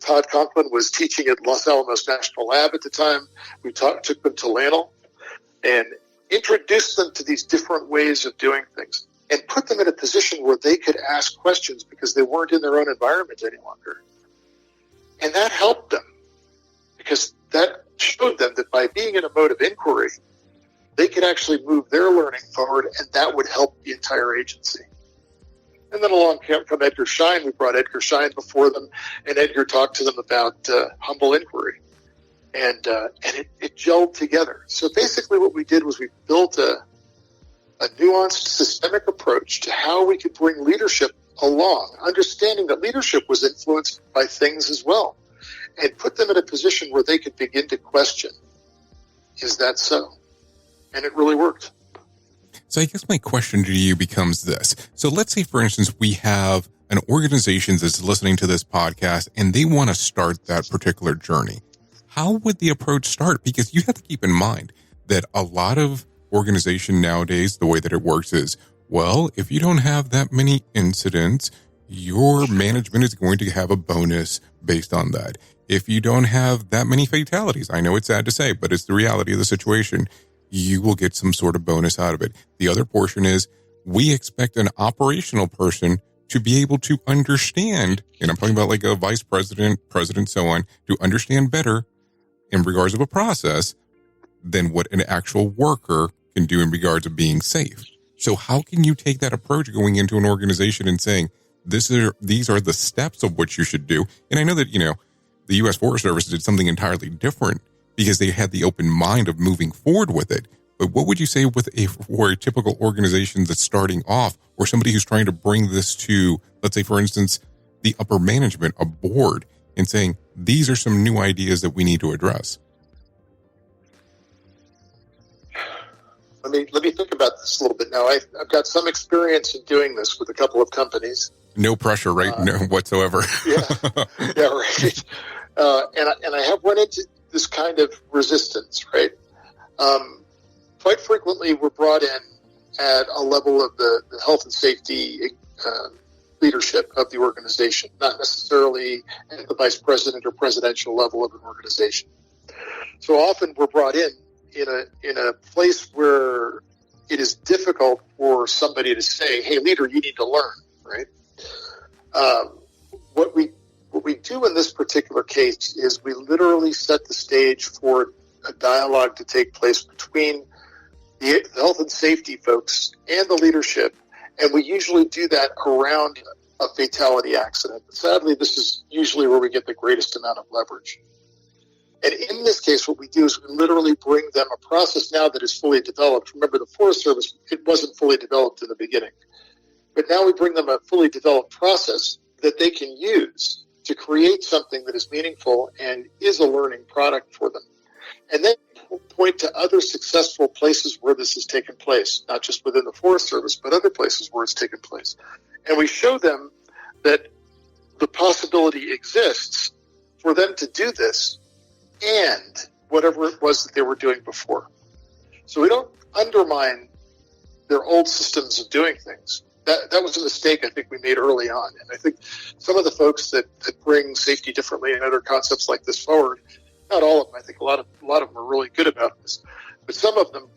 C: Todd Conklin was teaching at Los Alamos National Lab at the time. We took them to Lanel and introduced them to these different ways of doing things and put them in a position where they could ask questions because they weren't in their own environment any longer. And that helped them because that showed them that by being in a mode of inquiry, they could actually move their learning forward, and that would help the entire agency. And then along came Edgar Schein. We brought Edgar Schein before them, and Edgar talked to them about humble inquiry. And it gelled together. So basically what we did was we built a nuanced systemic approach to how we could bring leadership along, understanding that leadership was influenced by things as well, and put them in a position where they could begin to question, is that so? And it really worked.
B: So I guess my question to you becomes this. So let's say, for instance, we have an organization that's listening to this podcast and they want to start that particular journey. How would the approach start? Because you have to keep in mind that a lot of organization nowadays, the way that it works is, well, if you don't have that many incidents, your management is going to have a bonus based on that. If you don't have that many fatalities, I know it's sad to say, but it's the reality of the situation, you will get some sort of bonus out of it. The other portion is we expect an operational person to be able to understand, and I'm talking about like a vice president, president, so on, to understand better in regards of a process than what an actual worker can do in regards of being safe. So how can you take that approach going into an organization and saying, these are the steps of what you should do? And I know that, the U.S. Forest Service did something entirely different because they had the open mind of moving forward with it. But what would you say for a typical organization that's starting off, or somebody who's trying to bring this to, let's say, for instance, the upper management, a board, and saying, these are some new ideas that we need to address?
C: Let me think about this a little bit now. I've got some experience in doing this with a couple of companies.
B: No pressure, right? No whatsoever.
C: Yeah, right. And I have run into this kind of resistance, right? Quite frequently, we're brought in at a level of the health and safety leadership of the organization, not necessarily at the vice president or presidential level of an organization. So often we're brought in a place where it is difficult for somebody to say, hey, leader, you need to learn, right? What we do in this particular case is we literally set the stage for a dialogue to take place between the health and safety folks and the leadership, and we usually do that around a fatality accident. Sadly, this is usually where we get the greatest amount of leverage. And in this case, what we do is we literally bring them a process now that is fully developed. Remember, the Forest Service, it wasn't fully developed in the beginning. But now we bring them a fully developed process that they can use to create something that is meaningful and is a learning product for them. And then point to other successful places where this has taken place, not just within the Forest Service, but other places where it's taken place. And we show them that the possibility exists for them to do this and whatever it was that they were doing before. So we don't undermine their old systems of doing things. That was a mistake I think we made early on. And I think some of the folks that bring safety differently and other concepts like this forward, not all of them, I think a lot of them are really good about this, but some of them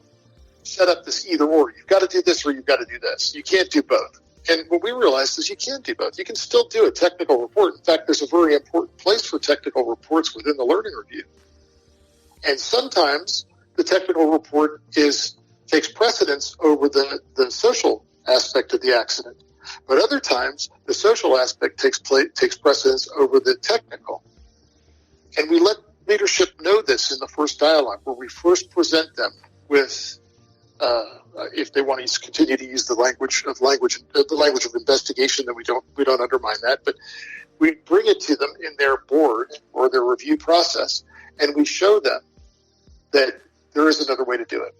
C: set up this either or. You've got to do this or you've got to do this. You can't do both. And what we realized is you can do both. You can still do a technical report. In fact, there's a very important place for technical reports within the learning review. And sometimes the technical report takes precedence over the social aspect of the accident. But other times, the social aspect takes precedence over the technical. And we let leadership know this in the first dialogue, where we first present them with, if they want to continue to use the language of investigation, then we don't undermine that. But we bring it to them in their board or their review process, and we show them that there is another way to do it.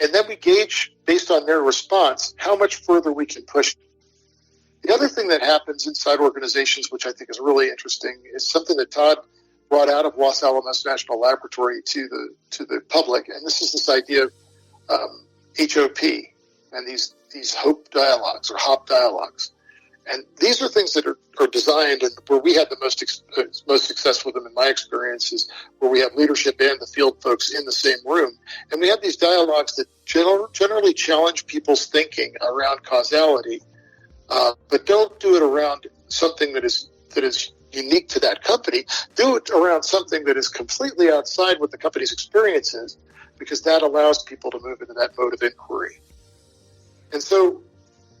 C: And then we gauge, based on their response, how much further we can push. The other thing that happens inside organizations, which I think is really interesting, is something that Todd brought out of Los Alamos National Laboratory to the public, and this is this idea of HOP and these HOPE dialogues or HOP dialogues. And these are things that are designed, and where we had the most success with them in my experience is where we have leadership and the field folks in the same room. And we have these dialogues that generally challenge people's thinking around causality, but don't do it around something that is unique to that company. Do it around something that is completely outside what the company's experience is, because that allows people to move into that mode of inquiry. And so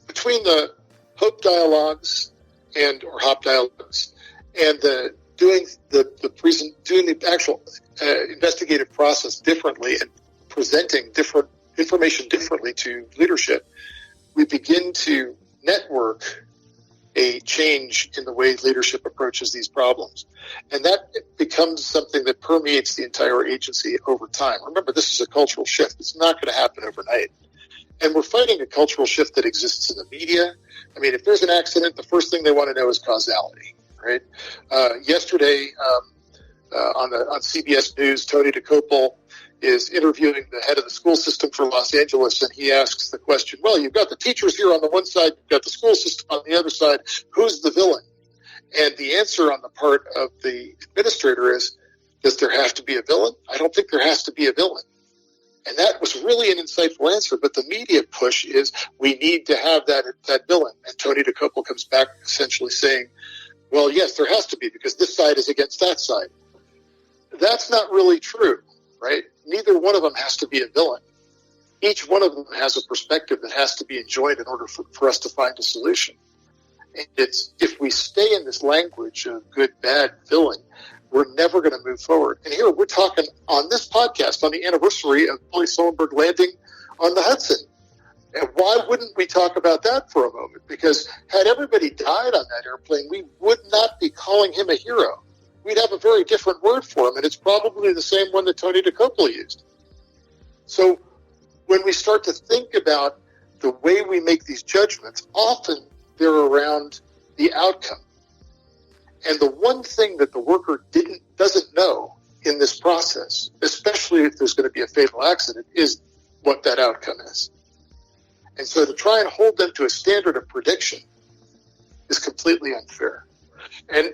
C: between the HOPE dialogues or HOP dialogues and doing the actual investigative process differently and presenting different information differently to leadership, we begin to network a change in the way leadership approaches these problems. And that becomes something that permeates the entire agency over time. Remember, this is a cultural shift. It's not going to happen overnight. And we're fighting a cultural shift that exists in the media. I mean, if there's an accident, the first thing they want to know is causality, right? Yesterday, on CBS News, Tony Dekker is interviewing the head of the school system for Los Angeles, and he asks the question, well, you've got the teachers here on the one side, you've got the school system on the other side, who's the villain? And the answer on the part of the administrator is, does there have to be a villain? I don't think there has to be a villain. And that was really an insightful answer, but the media push is we need to have that villain. And Tony Dekker comes back essentially saying, well, yes, there has to be, because this side is against that side. That's not really true, right? Neither one of them has to be a villain. Each one of them has a perspective that has to be enjoyed in order for us to find a solution. And if we stay in this language of good, bad, villain, we're never going to move forward. And here we're talking on this podcast on the anniversary of Billy Sullenberg landing on the Hudson. And why wouldn't we talk about that for a moment? Because had everybody died on that airplane, we would not be calling him a hero. We'd have a very different word for him, and it's probably the same one that Tony Dekker used. So when we start to think about the way we make these judgments, often they're around the outcome. And the one thing that the worker doesn't know in this process, especially if there's going to be a fatal accident, is what that outcome is. And so to try and hold them to a standard of prediction is completely unfair. And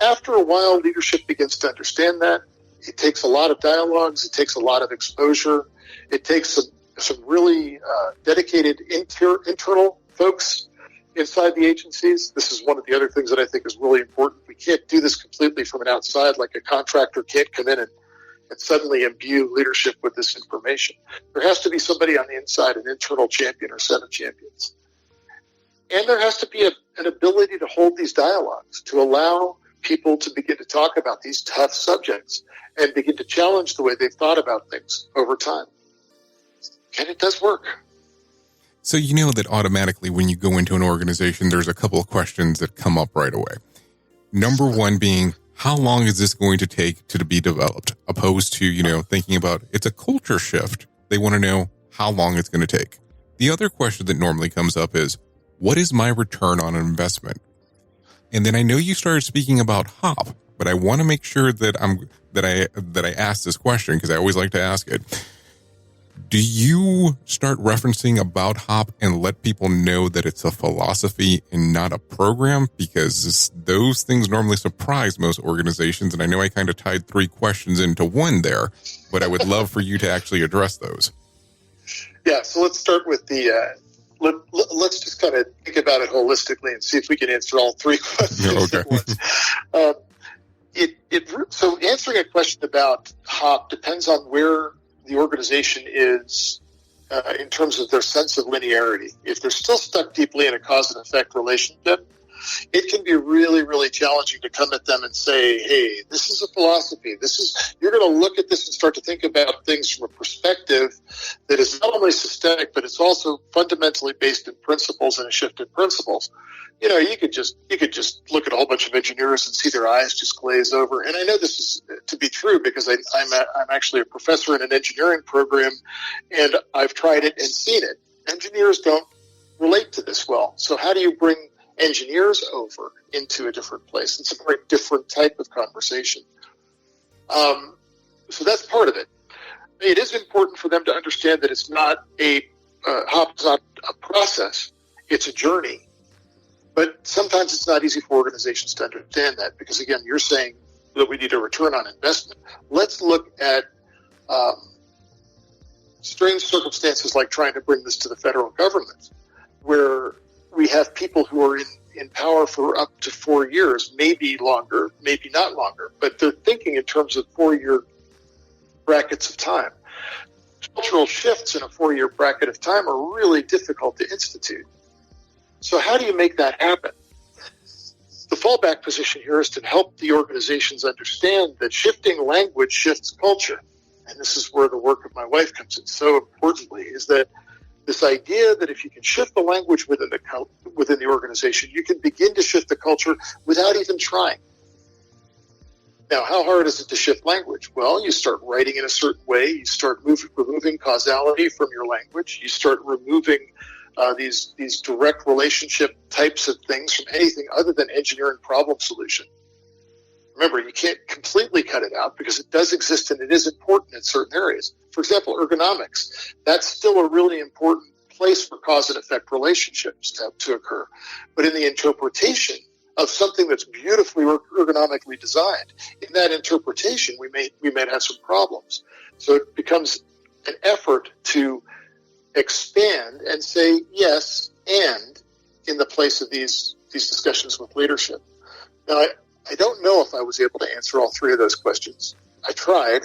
C: after a while, leadership begins to understand that. It takes a lot of dialogues. It takes a lot of exposure. It takes some really dedicated internal folks inside the agencies. This is one of the other things that I think is really important. We can't do this completely from an outside, like a contractor can't come in and suddenly imbue leadership with this information. There has to be somebody on the inside, an internal champion or set of champions. And there has to be an ability to hold these dialogues, to allow people to begin to talk about these tough subjects and begin to challenge the way they've thought about things over time. And it does work.
B: So you know that automatically when you go into an organization, there's a couple of questions that come up right away. Number one being, how long is this going to take to be developed? Opposed to, thinking about it's a culture shift. They want to know how long it's going to take. The other question that normally comes up is, what is my return on investment? And then I know you started speaking about HOP, but I want to make sure that I ask this question because I always like to ask it. Do you start referencing about HOP and let people know that it's a philosophy and not a program? Because those things normally surprise most organizations. And I know I kind of tied three questions into one there, but I would love for you to actually address those.
C: Yeah, so let's start with let's just kind of think about it holistically and see if we can answer all three questions at once. So answering a question about HOP depends on where the organization is in terms of their sense of linearity. If they're still stuck deeply in a cause and effect relationship, it can be really, really challenging to come at them and say, hey, this is a philosophy. You're going to look at this and start to think about things from a perspective that is not only systemic, but it's also fundamentally based in principles and a shift in principles. You could just look at a whole bunch of engineers and see their eyes just glaze over. And I know this is to be true because I'm actually a professor in an engineering program, and I've tried it and seen it. Engineers don't relate to this well. So how do you bring engineers over into a different place? It's a very different type of conversation. So that's part of it. It is important for them to understand that it's not a process. It's a journey. But sometimes it's not easy for organizations to understand that because, again, you're saying that we need a return on investment. Let's look at strange circumstances like trying to bring this to the federal government, where we have people who are in power for up to 4 years, maybe longer, maybe not longer, but they're thinking in terms of 4-year brackets of time. Cultural shifts in a 4-year bracket of time are really difficult to institute. So how do you make that happen? The fallback position here is to help the organizations understand that shifting language shifts culture. And this is where the work of my wife comes in so importantly, is that this idea that if you can shift the language within the organization, you can begin to shift the culture without even trying. Now, how hard is it to shift language? Well, you start writing in a certain way. You start removing causality from your language. You start removing these direct relationship types of things from anything other than engineering problem solution. Remember, you can't completely cut it out because it does exist and it is important in certain areas. For example, ergonomics. That's still a really important place for cause and effect relationships to occur. But in the interpretation of something that's beautifully ergonomically designed, in that interpretation, we may have some problems. So it becomes an effort to expand and say yes and in the place of these discussions with leadership. Now, I don't know if I was able to answer all three of those questions. I tried.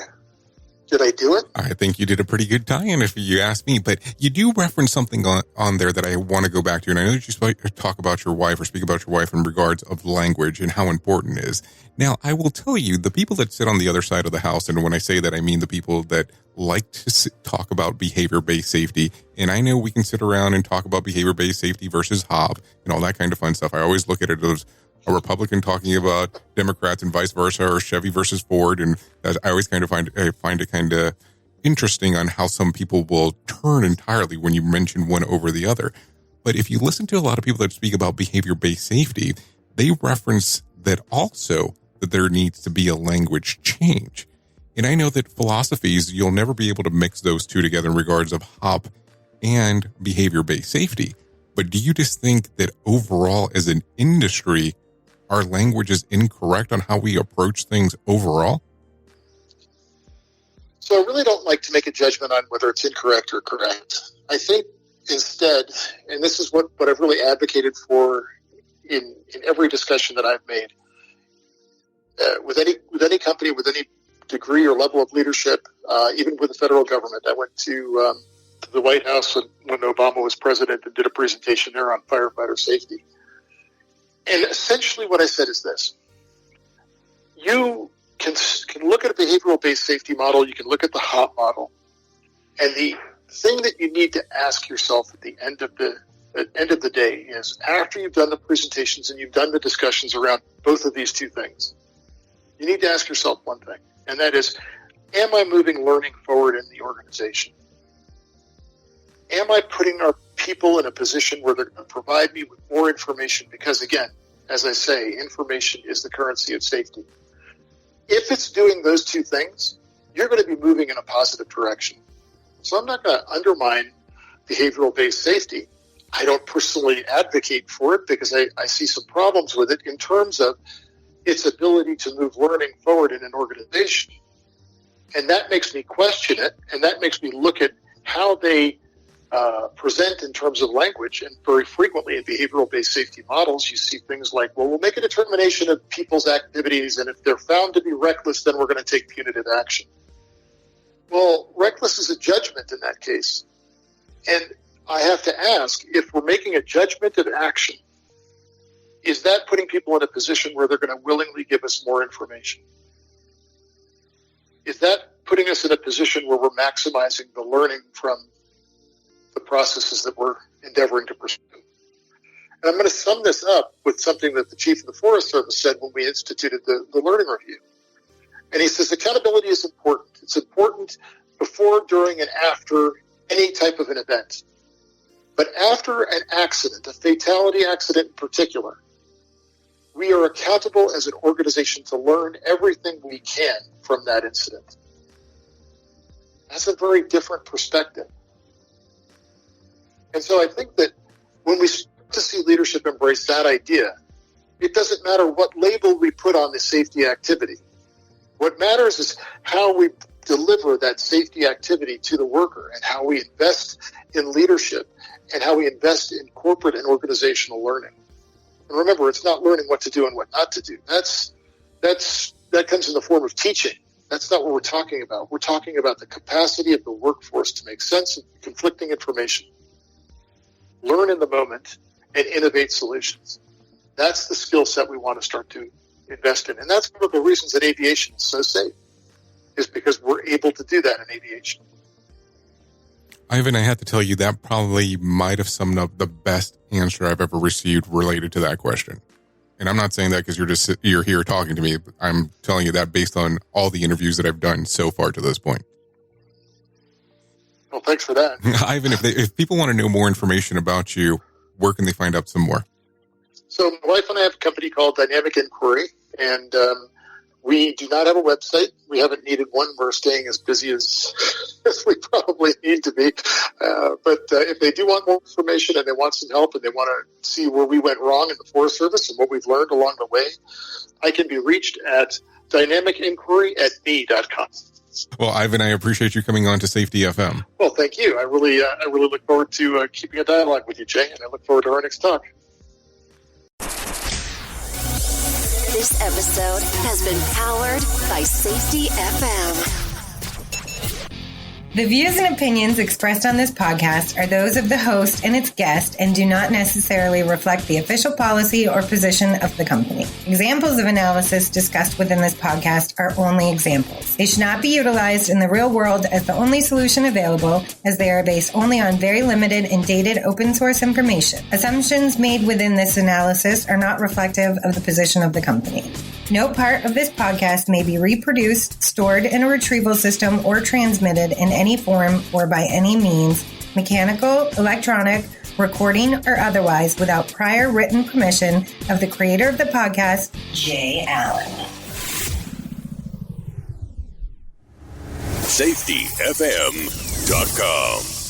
C: Did I do it?
B: I think you did a pretty good tie-in if you ask me, but you do reference something on there that I want to go back to. And I know that you talk about your wife or speak about your wife in regards of language and how important it is. Now, I will tell you, the people that sit on the other side of the house, and when I say that, I mean the people that like to talk about behavior-based safety. And I know we can sit around and talk about behavior-based safety versus HOB and all that kind of fun stuff. I always look at it as a Republican talking about Democrats and vice versa, or Chevy versus Ford. And I always kind of find it kind of interesting on how some people will turn entirely when you mention one over the other. But if you listen to a lot of people that speak about behavior-based safety, they reference that also that there needs to be a language change. And I know that philosophies, you'll never be able to mix those two together in regards of HOP and behavior-based safety. But do you just think that overall as an industry, our language is incorrect on how we approach things overall?
C: So I really don't like to make a judgment on whether it's incorrect or correct. I think instead, and this is what I've really advocated for in every discussion that I've made, with any company, with any degree or level of leadership, even with the federal government. I went to the White House when Obama was president and did a presentation there on firefighter safety. And essentially what I said is this. You can look at a behavioral-based safety model. You can look at the HOP model. And the thing that you need to ask yourself at the end of the day is, after you've done the presentations and you've done the discussions around both of these two things, you need to ask yourself one thing, and that is, am I moving learning forward in the organization? Am I putting our people in a position where they're going to provide me with more information? Because again, as I say, information is the currency of safety. If it's doing those two things, you're going to be moving in a positive direction. So I'm not going to undermine behavioral-based safety. I don't personally advocate for it because I see some problems with it in terms of its ability to move learning forward in an organization. And that makes me question it, and that makes me look at how they present in terms of language. And very frequently in behavioral-based safety models, you see things like, well, we'll make a determination of people's activities, and if they're found to be reckless, then we're going to take punitive action. Well, reckless is a judgment in that case. And I have to ask, if we're making a judgment of action, is that putting people in a position where they're going to willingly give us more information? Is that putting us in a position where we're maximizing the learning from the processes that we're endeavoring to pursue? And I'm going to sum this up with something that the Chief of the Forest Service said when we instituted the learning review. And he says accountability is important. It's important before, during, and after any type of an event. But after an accident, a fatality accident in particular, we are accountable as an organization to learn everything we can from that incident. That's a very different perspective. And so I think that when we start to see leadership embrace that idea, it doesn't matter what label we put on the safety activity. What matters is how we deliver that safety activity to the worker and how we invest in leadership and how we invest in corporate and organizational learning. And remember, it's not learning what to do and what not to do. That comes in the form of teaching. That's not what we're talking about. We're talking about the capacity of the workforce to make sense of conflicting information, learn in the moment, and innovate solutions. That's the skill set we want to start to invest in. And that's one of the reasons that aviation is so safe, is because we're able to do that in aviation.
B: Ivan, I have to tell you, that probably might have summed up the best answer I've ever received related to that question. And I'm not saying that because you're here talking to me. I'm telling you that based on all the interviews that I've done so far to this point.
C: Well, thanks for that.
B: Ivan, if people want to know more information about you, where can they find out some more?
C: So my wife and I have a company called Dynamic Inquiry, and we do not have a website. We haven't needed one. We're staying as busy as we probably need to be. But if they do want more information and they want some help and they want to see where we went wrong in the Forest Service and what we've learned along the way, I can be reached at dynamicinquiry@me.com.
B: Well, Ivan, I appreciate you coming on to Safety FM.
C: Well, thank you. I really look forward to keeping a dialogue with you, Jay, and I look forward to our next talk.
A: This episode has been powered by Safety FM.
D: The views and opinions expressed on this podcast are those of the host and its guest and do not necessarily reflect the official policy or position of the company. Examples of analysis discussed within this podcast are only examples. They should not be utilized in the real world as the only solution available, as they are based only on very limited and dated open source information. Assumptions made within this analysis are not reflective of the position of the company. No part of this podcast may be reproduced, stored in a retrieval system, or transmitted in any form or by any means, mechanical, electronic, recording, or otherwise, without prior written permission of the creator of the podcast, Jay Allen.
E: SafetyFM.com